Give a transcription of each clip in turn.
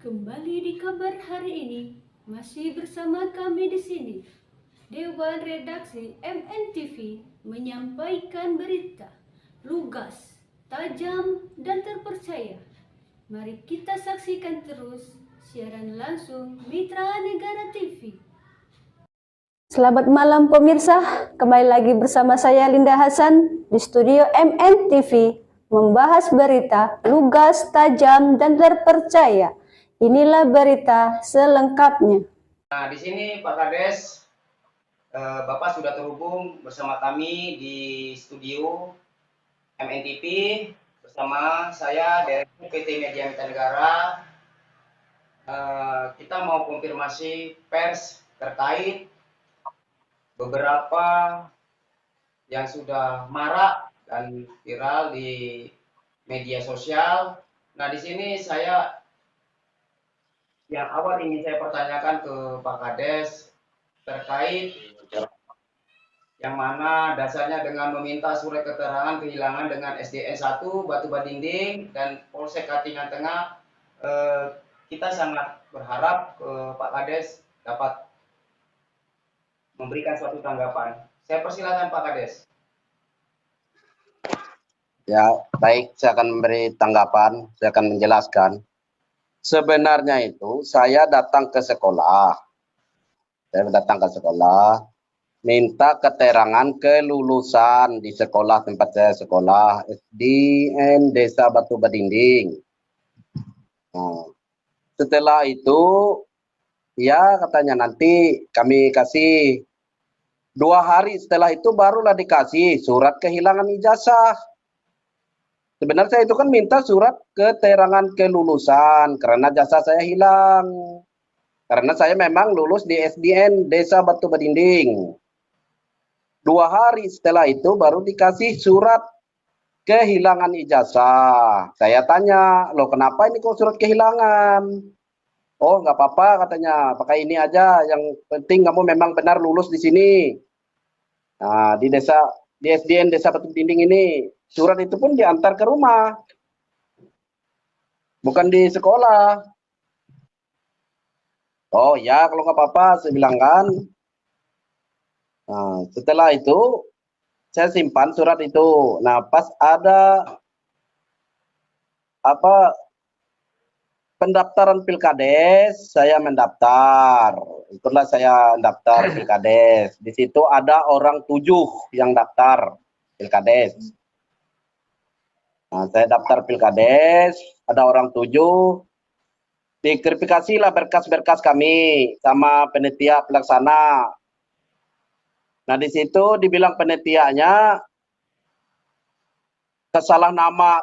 Kembali di kabar hari ini, masih bersama kami di sini. Dewan Redaksi MNTV menyampaikan berita lugas, tajam, dan terpercaya. Mari kita saksikan terus siaran langsung Mitra Negara TV. Selamat malam pemirsa, kembali lagi bersama saya Linda Hasan di studio MNTV membahas berita lugas, tajam, dan terpercaya. Inilah berita selengkapnya. Nah, di sini Pak Kades, Bapak sudah terhubung bersama kami di studio MNTV bersama saya Direktur PT Media Mitra Negara. Kita mau konfirmasi pers terkait beberapa yang sudah marak dan viral di media sosial. Nah, di sini yang awal ingin saya pertanyakan ke Pak Kades terkait yang mana dasarnya dengan meminta surat keterangan kehilangan dengan SDN 1 Batu Badinding dan Polsek Katingan Tengah. Kita sangat berharap Pak Kades dapat memberikan suatu tanggapan. Saya persilakan Pak Kades. Ya, baik, saya akan memberi tanggapan, saya akan menjelaskan. Sebenarnya itu saya datang ke sekolah. Minta keterangan kelulusan di sekolah tempat saya sekolah, SDN Desa Batu Badinding. Nah, setelah itu, ya katanya nanti kami kasih 2 hari setelah itu barulah dikasih surat kehilangan ijazah. Sebenarnya saya itu kan minta surat keterangan kelulusan karena jasa saya hilang. Karena saya memang lulus di SDN Desa Batu Badinding. 2 hari setelah itu baru dikasih surat kehilangan ijazah. Saya tanya, loh kenapa ini kok surat kehilangan? Oh nggak apa-apa katanya, pakai ini aja. Yang penting kamu memang benar lulus di sini. Nah, di SDN Desa Batu Badinding ini. Surat itu pun diantar ke rumah, bukan di sekolah. Oh ya, kalau nggak apa-apa, saya bilang kan. Nah, setelah itu, saya simpan surat itu. Nah, pas ada pendaftaran Pilkades, saya mendaftar. Itulah saya daftar Pilkades. Di situ ada orang 7 yang daftar Pilkades. Nah, saya daftar Pilkades, ada orang 7, diverifikasilah berkas-berkas kami sama panitia pelaksana. Nah, di situ dibilang panitianya kesalah nama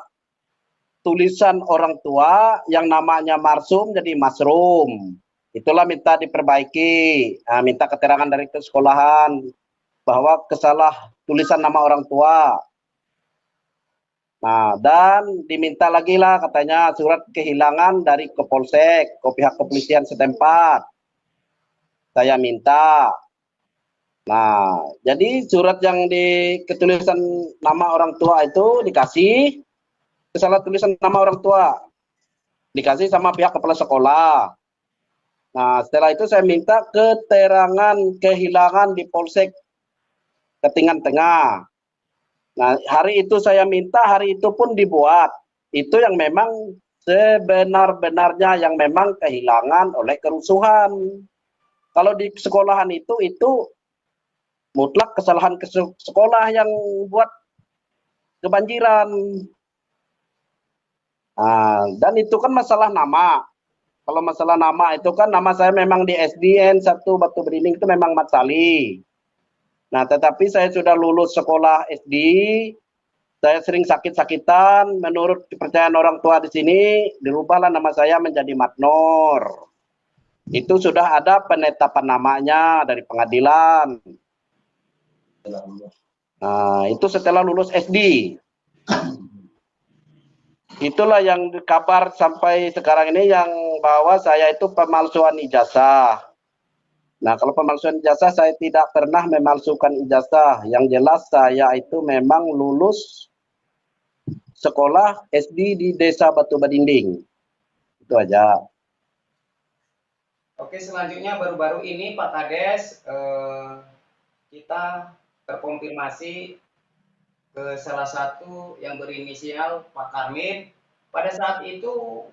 tulisan orang tua yang namanya Marsum jadi Masrum. Itulah minta diperbaiki. Nah, minta keterangan dari sekolahan bahwa kesalah tulisan nama orang tua. Nah, dan diminta lagi lah katanya surat kehilangan dari Kapolsek, ke pihak kepolisian setempat. Saya minta. Nah, jadi surat yang di ketulisan nama orang tua itu dikasih, kesalah tulisan nama orang tua. Dikasih sama pihak kepala sekolah. Nah, setelah itu saya minta keterangan kehilangan di Polsek Katingan Tengah. Nah, hari itu saya minta, hari itu pun dibuat. Itu yang memang sebenar-benarnya yang memang kehilangan oleh kerusuhan. Kalau di sekolahan itu mutlak kesalahan sekolah yang buat kebanjiran. Nah, dan itu kan masalah nama. Kalau masalah nama itu kan nama saya memang di SDN 1 Batu Badinding itu memang Mat Sali. Nah, tetapi saya sudah lulus sekolah SD, saya sering sakit-sakitan, menurut kepercayaan orang tua di sini, dirubahlah nama saya menjadi Matnor. Itu sudah ada penetapan namanya dari pengadilan. Nah, itu setelah lulus SD. Itulah yang kabar sampai sekarang ini yang bahwa saya itu pemalsuan ijazah. Nah, kalau pemalsuan ijazah saya tidak pernah memalsukan ijazah. Yang jelas saya itu memang lulus sekolah SD di Desa Batu Badinding. Itu aja. Oke, selanjutnya baru-baru ini Pak Kades kita terkonfirmasi ke salah satu yang berinisial Pak Karmin. Pada saat itu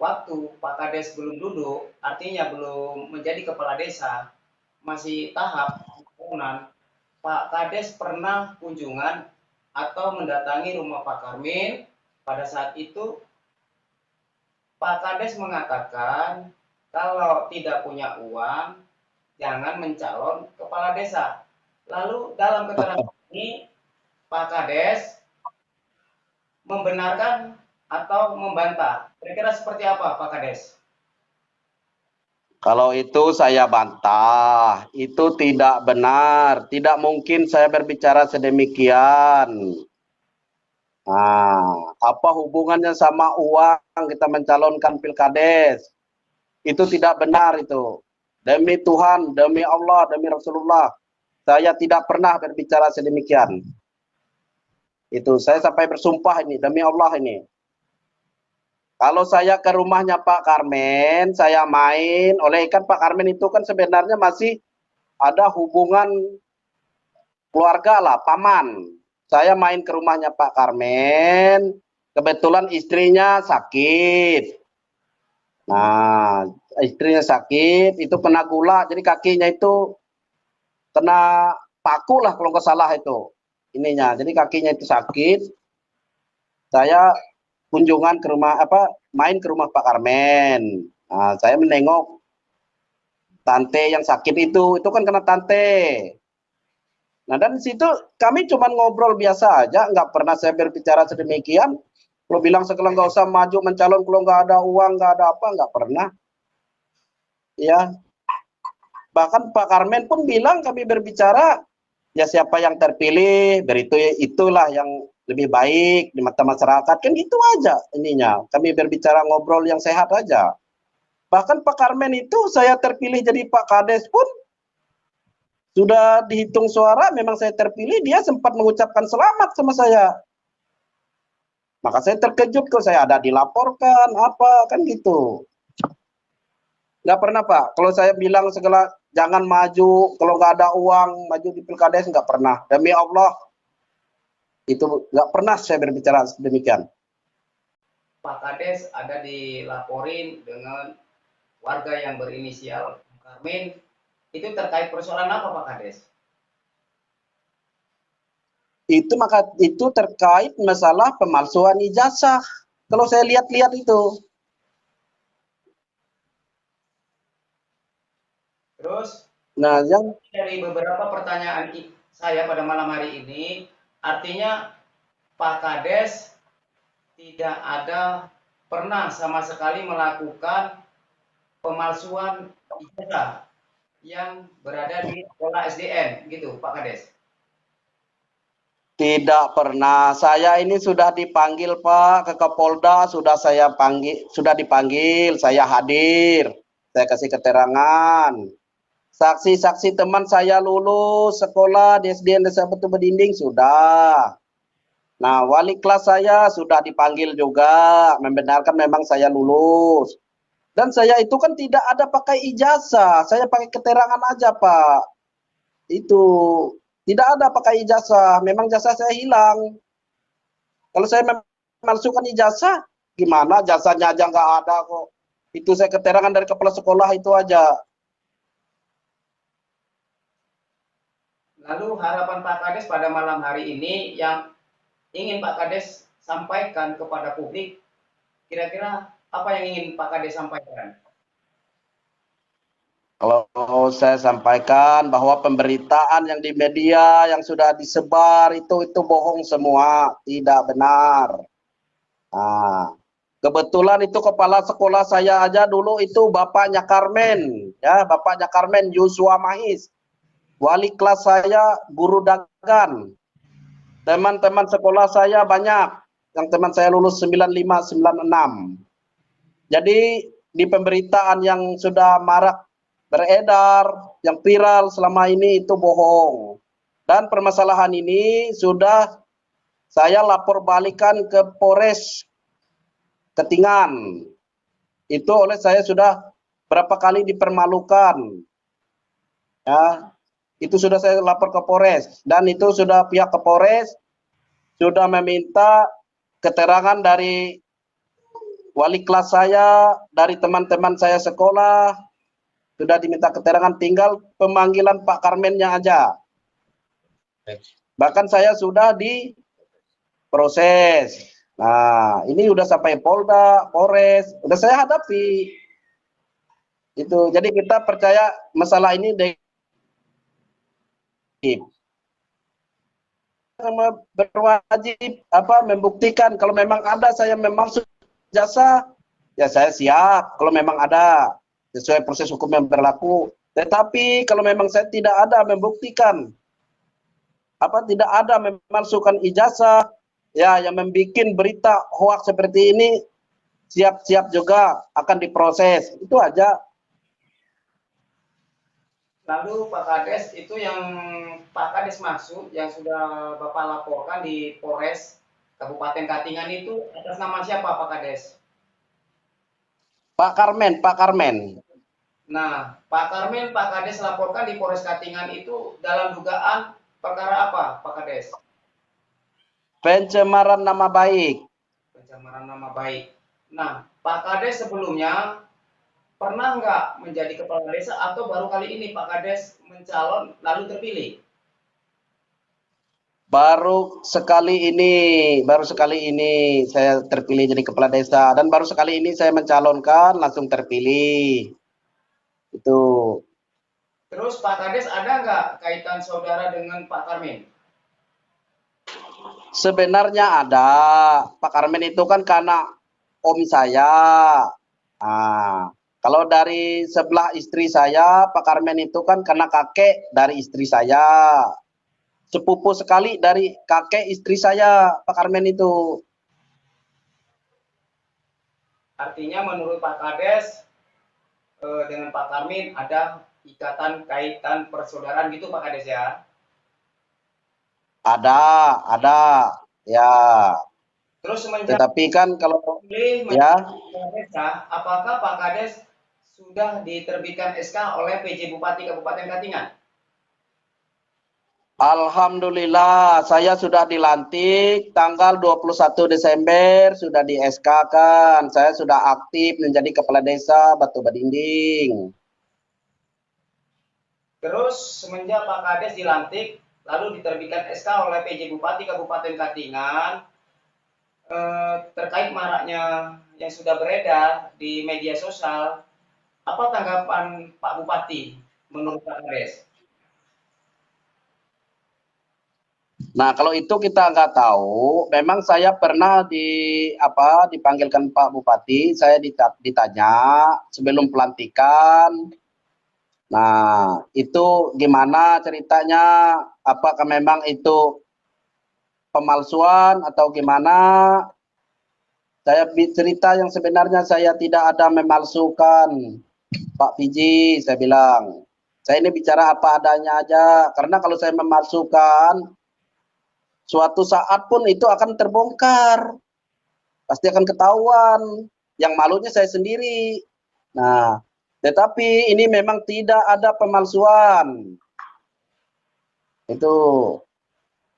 waktu Pak Kades belum duduk, artinya belum menjadi kepala desa, masih tahap tahunan, Pak Kades pernah kunjungan atau mendatangi rumah Pak Karmin. Pada saat itu Pak Kades mengatakan kalau tidak punya uang jangan mencalon kepala desa. Lalu dalam keterangan ini Pak Kades membenarkan atau membantah. Kira-kira seperti apa Pak Kades? Kalau itu saya bantah, itu tidak benar, tidak mungkin saya berbicara sedemikian. Nah, apa hubungannya sama uang kita mencalonkan Pilkades? Itu tidak benar itu. Demi Tuhan, demi Allah, demi Rasulullah, saya tidak pernah berbicara sedemikian. Itu saya sampai bersumpah ini, demi Allah ini. Kalau saya ke rumahnya Pak Karmen, saya main, oleh kan Pak Karmen itu kan sebenarnya masih ada hubungan keluarga lah, paman. Saya main ke rumahnya Pak Karmen, kebetulan istrinya sakit. Nah, istrinya sakit, itu kena gula, jadi kakinya itu kena paku lah kalau nggak salah itu. Ininya, jadi kakinya itu sakit. Saya kunjungan ke rumah main ke rumah Pak Karmen. Nah, saya menengok tante yang sakit itu kan kena tante. Nah, dan situ kami cuma ngobrol biasa aja, nggak pernah saya berbicara sedemikian. Kalau bilang sekarang nggak usah maju mencalon kalau nggak ada uang, nggak ada apa, nggak pernah. Ya, bahkan Pak Karmen pun bilang kami berbicara, ya siapa yang terpilih, itulah yang lebih baik di mata masyarakat, kan gitu aja ininya. Kami berbicara ngobrol yang sehat aja. Bahkan Pak Karmen itu saya terpilih jadi Pak Kades pun sudah dihitung suara, memang saya terpilih, dia sempat mengucapkan selamat sama saya. Maka saya terkejut kok, saya ada dilaporkan, apa, kan gitu. Nggak pernah Pak, kalau saya bilang segala jangan maju, kalau nggak ada uang, maju di Pilkades, nggak pernah. Demi Allah, itu nggak pernah saya berbicara demikian. Pak Kades ada dilaporin dengan warga yang berinisial Karmin. Itu terkait persoalan apa Pak Kades? Itu terkait masalah pemalsuan ijazah. Kalau saya lihat-lihat itu. Terus, Nah, yang dari beberapa pertanyaan saya pada malam hari ini, artinya Pak Kades tidak ada pernah sama sekali melakukan pemalsuan ijazah yang berada di sekolah SDN, gitu Pak Kades? tidak pernah. Saya ini sudah dipanggil Pak ke Kapolda, sudah dipanggil, saya hadir, saya kasih keterangan. Saksi-saksi teman saya lulus sekolah di SDN Desa Batu Bedinding sudah. Nah, wali kelas saya sudah dipanggil juga, membenarkan memang saya lulus. Dan saya itu kan tidak ada pakai ijazah, saya pakai keterangan aja Pak. Itu tidak ada pakai ijazah, memang jasa saya hilang. Kalau saya memalsukan ijazah, gimana? Jasanya aja nggak ada kok. Itu saya keterangan dari kepala sekolah itu aja. Lalu harapan Pak Kades pada malam hari ini yang ingin Pak Kades sampaikan kepada publik, kira-kira apa yang ingin Pak Kades sampaikan? Kalau saya sampaikan bahwa pemberitaan yang di media yang sudah disebar itu bohong semua, tidak benar. Nah, kebetulan itu kepala sekolah saya aja dulu itu bapaknya Karmen, ya bapaknya Karmen Yusua Mahis. Wali kelas saya guru Dagan. Teman-teman sekolah saya banyak, yang teman saya lulus 95, 96. Jadi di pemberitaan yang sudah marak beredar, yang viral selama ini itu bohong. Dan permasalahan ini sudah saya lapor balikan ke Polres Ketingan. Itu oleh saya sudah berapa kali dipermalukan. Ya, itu sudah saya lapor ke Polres dan itu sudah pihak ke Polres sudah meminta keterangan dari wali kelas saya, dari teman-teman saya sekolah, sudah diminta keterangan, tinggal pemanggilan Pak Karmennya aja. Bahkan saya sudah diproses. Nah, ini udah sampai Polda, Polres, udah saya hadapi. Itu, jadi kita percaya masalah ini berwajib membuktikan kalau memang ada saya memaksud jasa, ya saya siap kalau memang ada sesuai proses hukum yang berlaku. Tetapi kalau memang saya tidak ada membuktikan tidak ada memalsukan ijazah, ya yang membuat berita hoax seperti ini, siap-siap juga akan diproses. Itu aja. Lalu Pak Kades, itu yang Pak Kades maksud yang sudah Bapak laporkan di Polres Kabupaten Katingan itu atas nama siapa Pak Kades? Pak Karmen, Pak Karmen. Nah, Pak Karmen, Pak Kades laporkan di Polres Katingan itu dalam dugaan perkara apa Pak Kades? Pencemaran nama baik. Pencemaran nama baik. Nah, Pak Kades sebelumnya pernah nggak menjadi kepala desa atau baru kali ini Pak Kades mencalon lalu terpilih? Baru sekali ini saya terpilih jadi kepala desa dan baru sekali ini saya mencalonkan langsung terpilih. Itu. Terus Pak Kades ada nggak kaitan saudara dengan Pak Karmen? Sebenarnya ada. Pak Karmen itu kan karena om saya. Nah, kalau dari sebelah istri saya, Pak Karmen itu kan karena kakek dari istri saya. Sepupu sekali dari kakek istri saya, Pak Karmen itu. Artinya menurut Pak Kades dengan Pak Karmen ada ikatan kaitan persaudaraan gitu Pak Kades ya? Ada, ya. Terus semenjak Tetapi kan kalau pilih ya, desa, apakah Pak Kades sudah diterbitkan SK oleh PJ Bupati Kabupaten Katingan? alhamdulillah saya sudah dilantik tanggal 21 Desember sudah di SK kan. Saya sudah aktif menjadi kepala desa Batu Badinding. Terus semenjak Pak Kades dilantik lalu diterbitkan SK oleh PJ Bupati Kabupaten Katingan terkait maraknya yang sudah beredar di media sosial, apa tanggapan Pak Bupati menurut Pak Kades? Nah, kalau itu kita nggak tahu. Memang saya pernah dipanggilkan Pak Bupati, saya ditanya sebelum pelantikan. Nah, itu gimana ceritanya? Apakah memang itu pemalsuan atau gimana? Saya cerita yang sebenarnya saya tidak ada memalsukan, Pak Fiji, saya bilang. Saya ini bicara apa adanya aja, karena kalau saya memalsukan, suatu saat pun itu akan terbongkar. Pasti akan ketahuan. Yang malunya saya sendiri. Nah, tetapi ini memang tidak ada pemalsuan. Itu.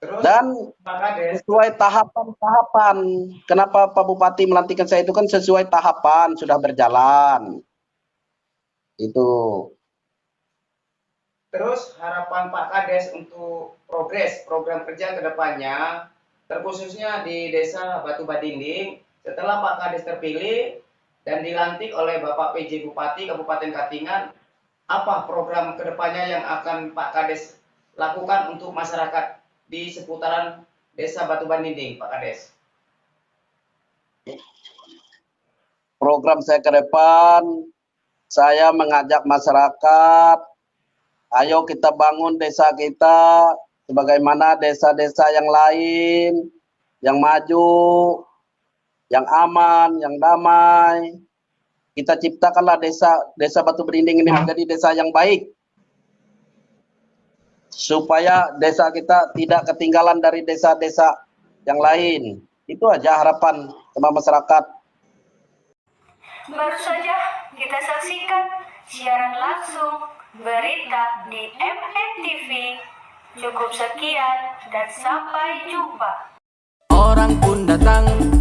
Terus, Dan Pak Kades, sesuai tahapan-tahapan. Kenapa Pak Bupati melantikkan saya itu kan sesuai tahapan, sudah berjalan. Itu. terus harapan Pak Kades untuk progres program kerja ke depannya, terkhususnya di Desa Batu Badinding, setelah Pak Kades terpilih dan dilantik oleh Bapak PJ Bupati Kabupaten Katingan, apa program ke depannya yang akan Pak Kades lakukan untuk masyarakat di seputaran Desa Batu Badinding, Pak Kades? Program saya ke depan, saya mengajak masyarakat, ayo kita bangun desa kita sebagaimana desa-desa yang lain, yang maju, yang aman, yang damai. Kita ciptakanlah desa Batu Badinding ini menjadi desa yang baik. Supaya desa kita tidak ketinggalan dari desa-desa yang lain. Itu aja harapan sama masyarakat. Baru saja kita saksikan siaran langsung berita di MNTV. Cukup sekian dan sampai jumpa. Orang pun datang